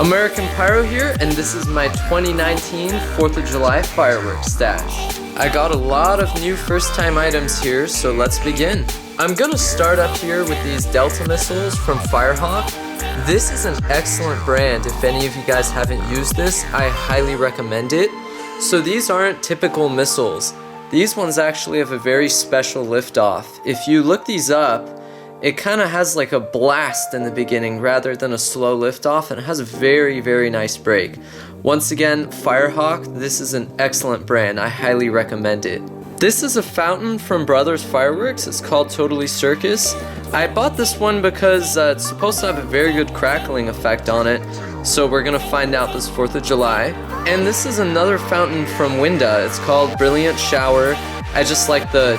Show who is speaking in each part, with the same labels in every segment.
Speaker 1: Amurican Pyro here, and this is my 2019 4th of July Firework Stash. I got a lot of new first-time items here, so let's begin. I'm gonna start up here with these Delta missiles from Firehawk. This is an excellent brand. If any of you guys haven't used this, I highly recommend it. So these aren't typical missiles. These ones actually have a very special liftoff. If you look these up, it kind of has like a blast in the beginning rather than a slow liftoff, and it has a very, very nice break. Once again, Firehawk, this is an excellent brand. I highly recommend it. This is a fountain from Brothers Fireworks. It's called Totally Circus. I bought this one because it's supposed to have a very good crackling effect on it, so we're gonna find out this 4th of July. And this is another fountain from Winda. It's called Brilliant Shower. I just like the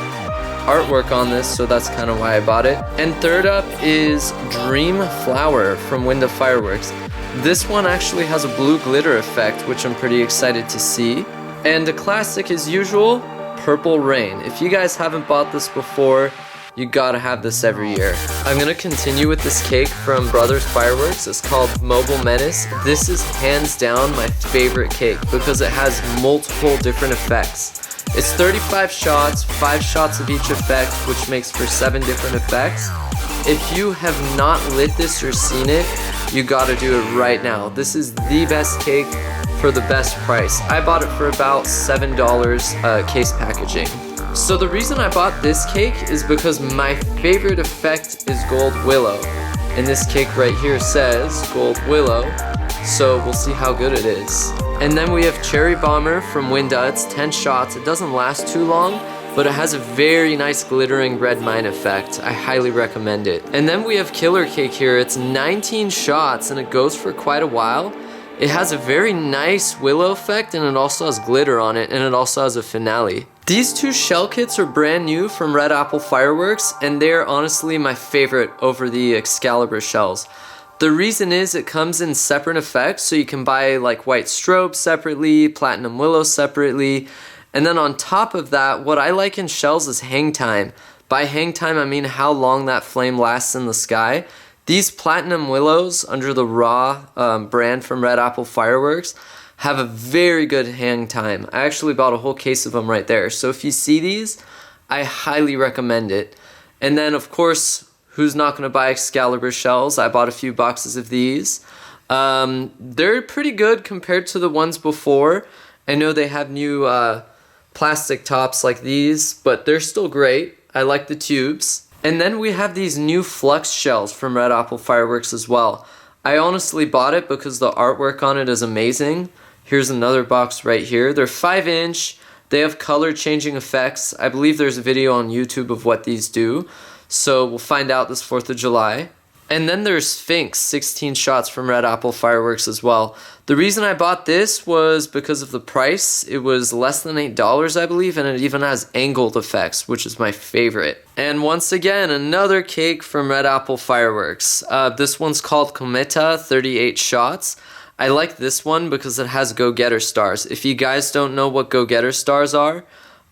Speaker 1: artwork on this, so that's kind of why I bought it. And third up is Dream Flower from Winda Fireworks. This one actually has a blue glitter effect, which I'm pretty excited to see. And a classic as usual, Purple Rain. If you guys haven't bought this before, you gotta have this every year. I'm gonna continue with this cake from Brothers Fireworks. It's called Mobile Menace. This is hands down my favorite cake because it has multiple different effects. It's 35 shots, 5 shots of each effect, which makes for 7 different effects. If you have not lit this or seen it, you gotta do it right now. This is the best cake for the best price. I bought it for about $7 case packaging. So the reason I bought this cake is because my favorite effect is Gold Willow. And this cake right here says Gold Willow, so we'll see how good it is. And then we have Cherry Bomber from Winda. It's 10 shots. It doesn't last too long, but it has a very nice glittering red mine effect. I highly recommend it. And then we have Killer Cake here. It's 19 shots and it goes for quite a while. It has a very nice willow effect, and it also has glitter on it, and it also has a finale. These two shell kits are brand new from Red Apple Fireworks, and they're honestly my favorite over the Excalibur shells. The reason is it comes in separate effects, so you can buy like White Strobe separately, Platinum Willow separately, and then on top of that, what I like in shells is hang time. By hang time, I mean how long that flame lasts in the sky. These Platinum Willows under the Raw brand from Red Apple Fireworks have a very good hang time. I actually bought a whole case of them right there. So if you see these, I highly recommend it. And then of course, who's not going to buy Excalibur shells? I bought a few boxes of these. They're pretty good compared to the ones before. I know they have new plastic tops like these, but they're still great. I like the tubes. And then we have these new Flux shells from Red Apple Fireworks as well. I honestly bought it because the artwork on it is amazing. Here's another box right here. They're 5-inch. They have color changing effects. I believe there's a video on YouTube of what these do. So we'll find out this 4th of July. And then there's Sphinx, 16 shots from Red Apple Fireworks as well. The reason I bought this was because of the price. It was less than $8, I believe, and it even has angled effects, which is my favorite. And once again, another cake from Red Apple Fireworks. This one's called Cometa, 38 shots. I like this one because it has go-getter stars. If you guys don't know what go-getter stars are,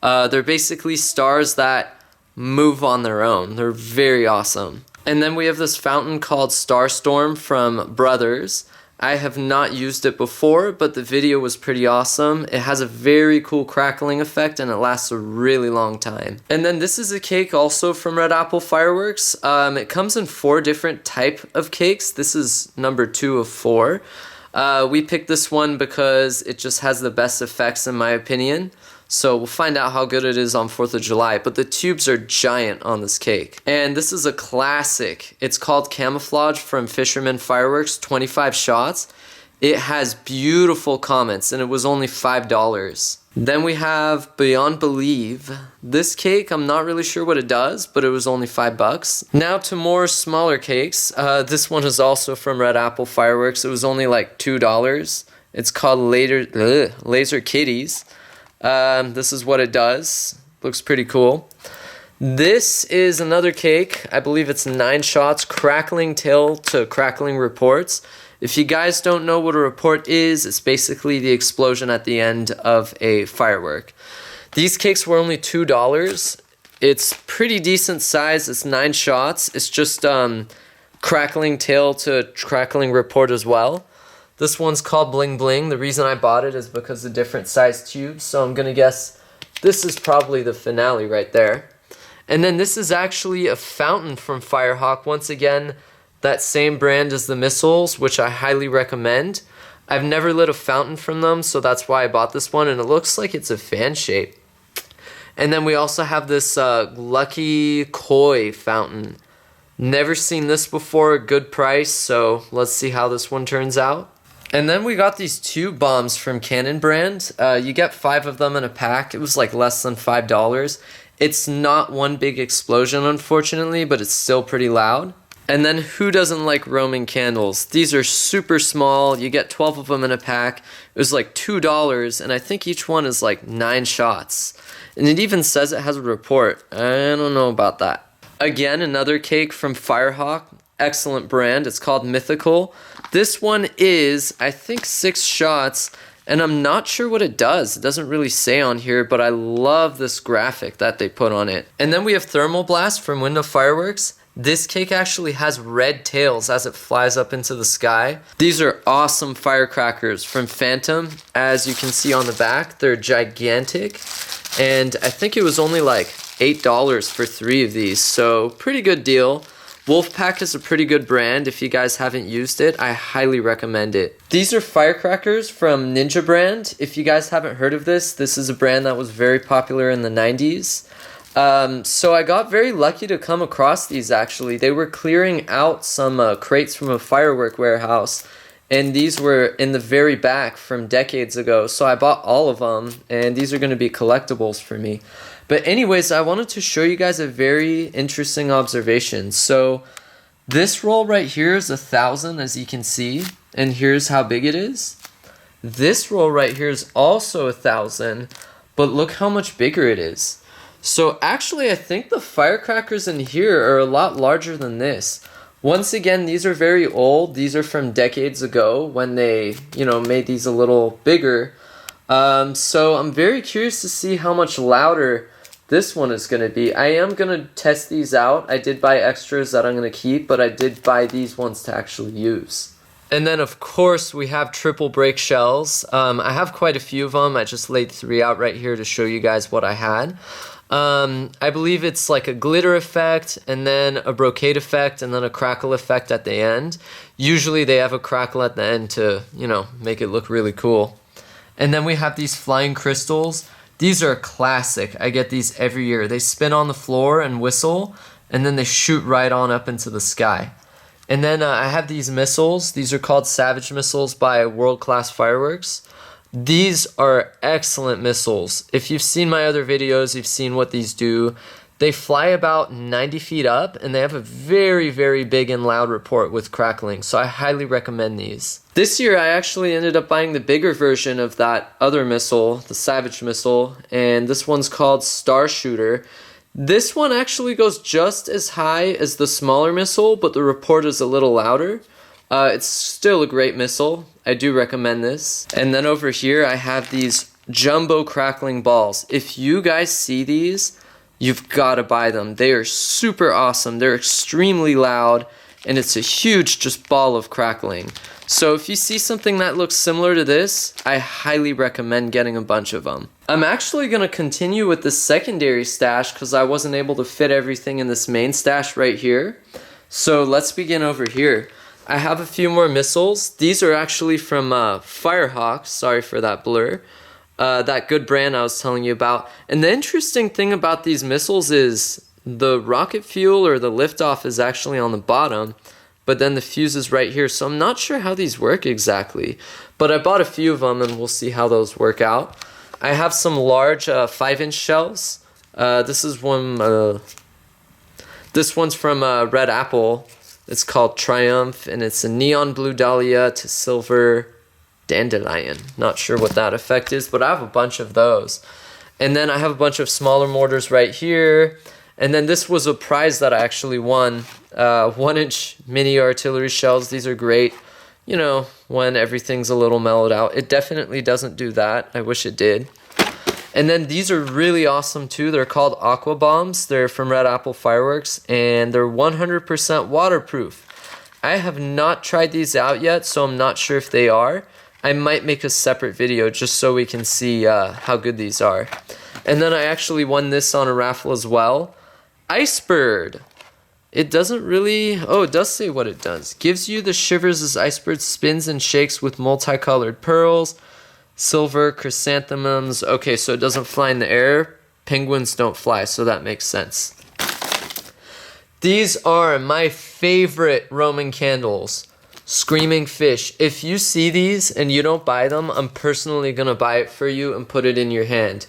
Speaker 1: they're basically stars that move on their own. They're very awesome. And then we have this fountain called Starstorm from Brothers. I have not used it before, but the video was pretty awesome. It has a very cool crackling effect, and it lasts a really long time. And then this is a cake also from Red Apple Fireworks. It comes in 4 different type of cakes. This is number 2 of 4. We picked this one because it just has the best effects in my opinion. So we'll find out how good it is on 4th of July, but the tubes are giant on this cake. And this is a classic. It's called Camouflage from Fisherman Fireworks, 25 shots. It has beautiful comments, and it was only $5. Then we have Beyond Believe. This cake, I'm not really sure what it does, but it was only $5. Now to more smaller cakes. This one is also from Red Apple Fireworks. It was only like $2. It's called Laser Kitties. This is what it does. Looks pretty cool. This is another cake. I believe it's 9 shots, crackling tail to crackling reports. If you guys don't know what a report is, it's basically the explosion at the end of a firework. These cakes were only $2. It's pretty decent size. It's 9 shots. It's just crackling tail to crackling report as well. This one's called Bling Bling. The reason I bought it is because of different size tubes, so I'm gonna guess this is probably the finale right there. And then this is actually a fountain from Firehawk. Once again, that same brand as the missiles, which I highly recommend. I've never lit a fountain from them, so that's why I bought this one, and it looks like it's a fan shape. And then we also have this Lucky Koi fountain. Never seen this before, good price, so let's see how this one turns out. And then we got these tube bombs from Canon brand. You get 5 of them in a pack. It was like less than $5. It's not one big explosion, unfortunately, but it's still pretty loud. And then who doesn't like Roman candles? These are super small. You get 12 of them in a pack. It was like $2, and I think each one is like 9 shots. And it even says it has a report. I don't know about that. Again, another cake from Firehawk. Excellent brand. It's called Mythical. This one is, I think, 6 shots, and I'm not sure what it does. It doesn't really say on here, but I love this graphic that they put on it. And then we have Thermal Blast from Window Fireworks. This cake actually has red tails as it flies up into the sky. These are awesome firecrackers from Phantom. As you can see on the back, they're gigantic. And I think it was only like $8 for 3 of these, so pretty good deal. Wolfpack is a pretty good brand. If you guys haven't used it, I highly recommend it. These are firecrackers from Ninja brand. If you guys haven't heard of this is a brand that was very popular in the 90s. So I got very lucky to come across these actually. They were clearing out some crates from a firework warehouse, and these were in the very back from decades ago. So I bought all of them, and these are going to be collectibles for me. But anyways, I wanted to show you guys a very interesting observation. So this roll right here is 1,000, as you can see, and here's how big it is. This roll right here is also 1,000, but look how much bigger it is. So actually, I think the firecrackers in here are a lot larger than this. Once again, these are very old. These are from decades ago when they, made these a little bigger. So I'm very curious to see how much louder this one is going to be. I am going to test these out. I did buy extras that I'm going to keep, but I did buy these ones to actually use. And then, of course, we have triple break shells. I have quite a few of them. I just laid 3 out right here to show you guys what I had. I believe it's like a glitter effect, and then a brocade effect, and then a crackle effect at the end. Usually they have a crackle at the end to, make it look really cool. And then we have these flying crystals. These are a classic. I get these every year. They spin on the floor and whistle, and then they shoot right on up into the sky. And then I have these missiles. These are called Savage Missiles by World Class Fireworks. These are excellent missiles. If you've seen my other videos, you've seen what these do. They fly about 90 feet up, and they have a very, very big and loud report with crackling, so I highly recommend these. This year, I actually ended up buying the bigger version of that other missile, the Savage Missile, and this one's called Star Shooter. This one actually goes just as high as the smaller missile, but the report is a little louder. It's still a great missile. I do recommend this. And then over here, I have these jumbo crackling balls. If you guys see these, you've got to buy them. They are super awesome. They're extremely loud, and it's a huge just ball of crackling. So if you see something that looks similar to this, I highly recommend getting a bunch of them. I'm actually going to continue with the secondary stash because I wasn't able to fit everything in this main stash right here. So let's begin over here. I have a few more missiles. These are actually from Firehawk. Sorry for that blur. That good brand I was telling you about. And the interesting thing about these missiles is the rocket fuel or the liftoff is actually on the bottom, but then the fuse is right here. So I'm not sure how these work exactly, but I bought a few of them and we'll see how those work out. I have some large 5-inch shells. This one's from Red Apple. It's called Triumph, and it's a neon blue dahlia to silver dandelion. Not sure what that effect is, but I have a bunch of those. And then I have a bunch of smaller mortars right here. And then this was a prize that I actually won. 1-inch mini artillery shells. These are great, when everything's a little mellowed out. It definitely doesn't do that. I wish it did. And then these are really awesome too. They're called Aqua Bombs. They're from Red Apple Fireworks, and they're 100% waterproof. I have not tried these out yet, so I'm not sure if they are. I might make a separate video just so we can see how good these are. And then I actually won this on a raffle as well. Icebird. It doesn't really... Oh, it does say what it does. Gives you the shivers as Icebird spins and shakes with multicolored pearls, silver, chrysanthemums. Okay, so it doesn't fly in the air. Penguins don't fly, so that makes sense. These are my favorite Roman candles. Screaming Fish. If you see these and you don't buy them, I'm personally going to buy it for you and put it in your hand.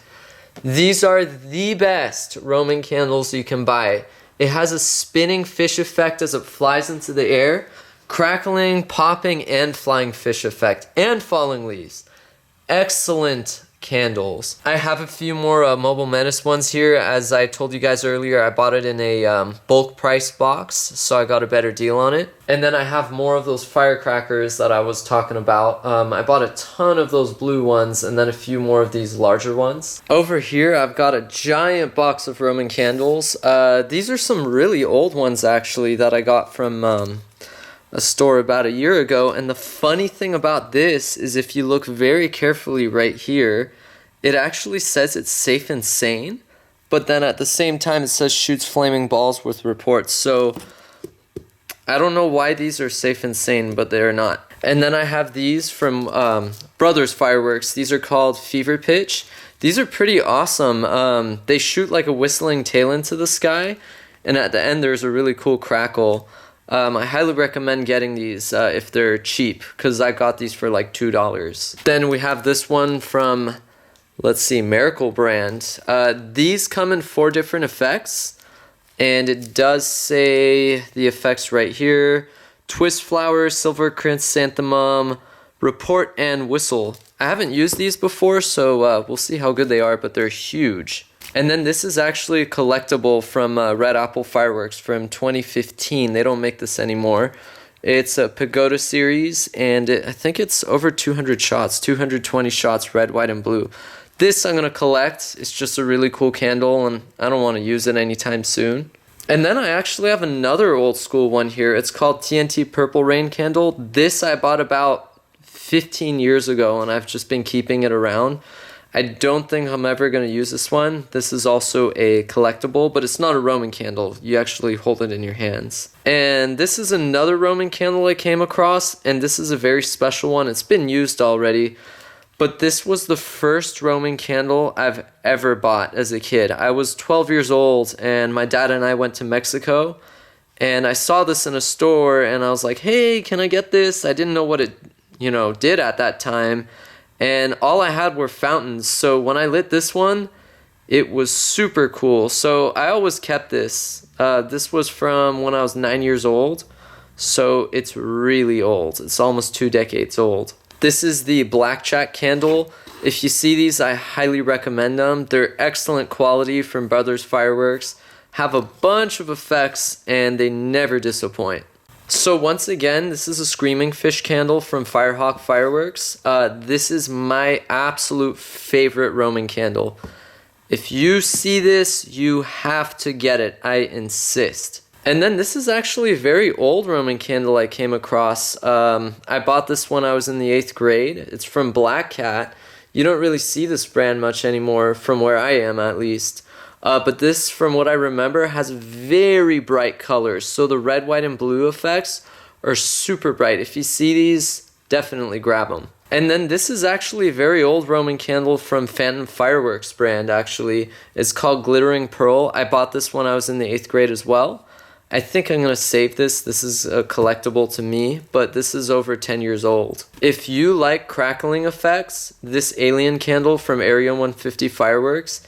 Speaker 1: These are the best Roman candles you can buy. It has a spinning fish effect as it flies into the air, crackling, popping, and flying fish effect, and falling leaves. Excellent candles. I have a few more Mobile Menace ones here. As I told you guys earlier, I bought it in a bulk price box, so I got a better deal on it. And then I have more of those firecrackers that I was talking about. I bought a ton of those blue ones and then a few more of these larger ones. Over here, I've got a giant box of Roman candles. These are some really old ones actually that I got from a store about a year ago. And the funny thing about this is if you look very carefully right here, it actually says it's safe and sane, but then at the same time it says shoots flaming balls with reports. So I don't know why these are safe and sane, but they're not. And then I have these from Brothers Fireworks. These are called Fever Pitch. These are pretty awesome. They shoot like a whistling tail into the sky, and at the end there's a really cool crackle. I highly recommend getting these if they're cheap, because I got these for like $2. Then we have this one from, let's see, Miracle brand. These come in 4 different effects, and it does say the effects right here. Twist Flower, Silver Chrysanthemum, Report, and Whistle. I haven't used these before, so we'll see how good they are, but they're huge. And then this is actually a collectible from Red Apple Fireworks from 2015. They don't make this anymore. It's a Pagoda series, and I think it's over 200 shots, 220 shots, red, white, and blue. This I'm going to collect. It's just a really cool candle, and I don't want to use it anytime soon. And then I actually have another old school one here. It's called TNT Purple Rain Candle. This I bought about 15 years ago, and I've just been keeping it around. I don't think I'm ever going to use this one. This is also a collectible, but it's not a Roman candle. You actually hold it in your hands. And this is another Roman candle I came across, and this is a very special one. It's been used already, but this was the first Roman candle I've ever bought as a kid. I was 12 years old, and my dad and I went to Mexico, and I saw this in a store, and I was like, hey, can I get this? I didn't know what it, did at that time. And all I had were fountains, so when I lit this one, it was super cool. So I always kept this. This was from when I was 9 years old, so it's really old. It's almost 2 decades old. This is the Blackjack candle. If you see these, I highly recommend them. They're excellent quality from Brothers Fireworks, have a bunch of effects, and they never disappoint. So once again, this is a Screaming Fish candle from Firehawk Fireworks. This is my absolute favorite Roman candle. If you see this, you have to get it. I insist. And then this is actually a very old Roman candle I came across. I bought this when I was in the 8th grade. It's from Black Cat. You don't really see this brand much anymore, from where I am at least. But this, from what I remember, has very bright colors. So the red, white, and blue effects are super bright. If you see these, definitely grab them. And then this is actually a very old Roman candle from Phantom Fireworks brand, actually. It's called Glittering Pearl. I bought this when I was in the 8th grade as well. I think I'm going to save this. This is a collectible to me, but this is over 10 years old. If you like crackling effects, this alien candle from Area 150 Fireworks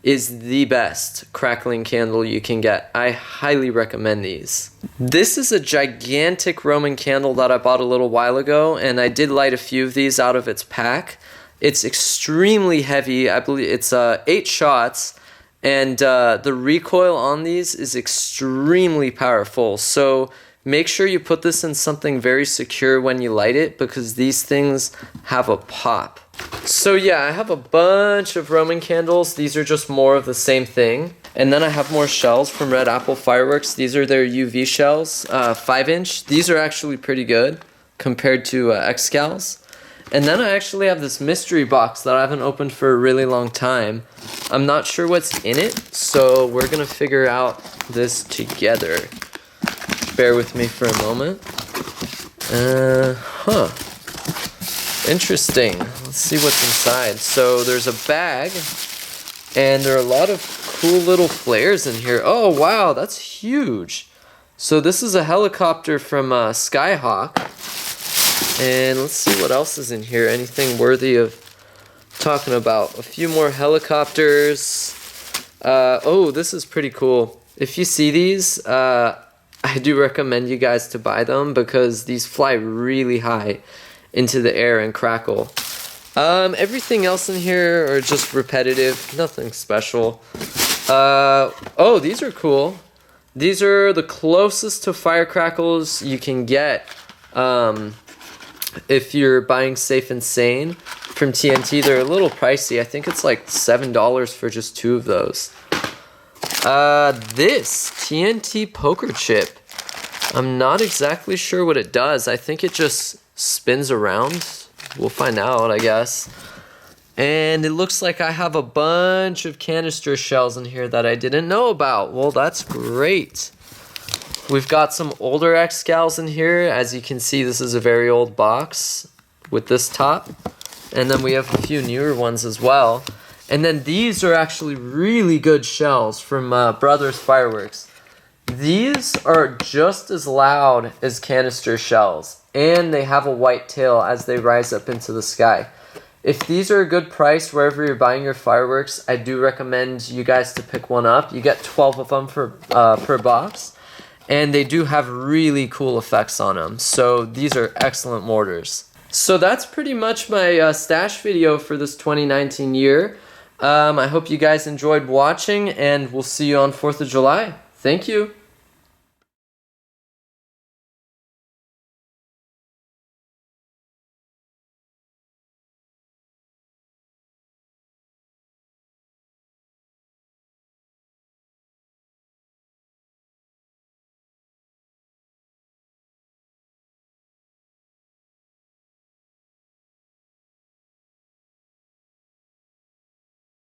Speaker 1: is the best crackling candle you can get. I highly recommend these. This is a gigantic Roman candle that I bought a little while ago, and I did light a few of these out of its pack. It's extremely heavy. I believe it's 8 shots, and the recoil on these is extremely powerful. So make sure you put this in something very secure when you light it, because these things have a pop. So yeah, I have a bunch of Roman candles. These are just more of the same thing. And then I have more shells from Red Apple Fireworks. These are their UV shells, 5-inch. These are actually pretty good compared to Excals. And then I actually have this mystery box that I haven't opened for a really long time. I'm not sure what's in it, so we're gonna figure out this together. Bear with me for a moment. Interesting. Let's see what's inside. So there's a bag, and there are a lot of cool little flares in here. Oh wow, that's huge. So this is a helicopter from Skyhawk. And let's see what else is in here. Anything worthy of talking about? A few more helicopters. Oh, this is pretty cool. If you see these, I do recommend you guys to buy them because these fly really high into the air and crackle. Everything else in here are just repetitive, nothing special. Oh, these are cool. These are the closest to fire crackles you can get. If you're buying Safe and Sane from TNT, they're a little pricey. I think it's like $7 for just 2 of those. This TNT poker chip. I'm not exactly sure what it does. I think it just spins around. We'll find out, I guess. And it looks like I have a bunch of canister shells in here that I didn't know about. Well, that's great. We've got some older Excals in here. As you can see, this is a very old box with this top. And then we have a few newer ones as well. And then these are actually really good shells from Brothers Fireworks. These are just as loud as canister shells. And they have a white tail as they rise up into the sky. If these are a good price wherever you're buying your fireworks, I do recommend you guys to pick one up. You get 12 of them per box. And they do have really cool effects on them. So these are excellent mortars. So that's pretty much my stash video for this 2019 year. I hope you guys enjoyed watching, and we'll see you on 4th of July. Thank you.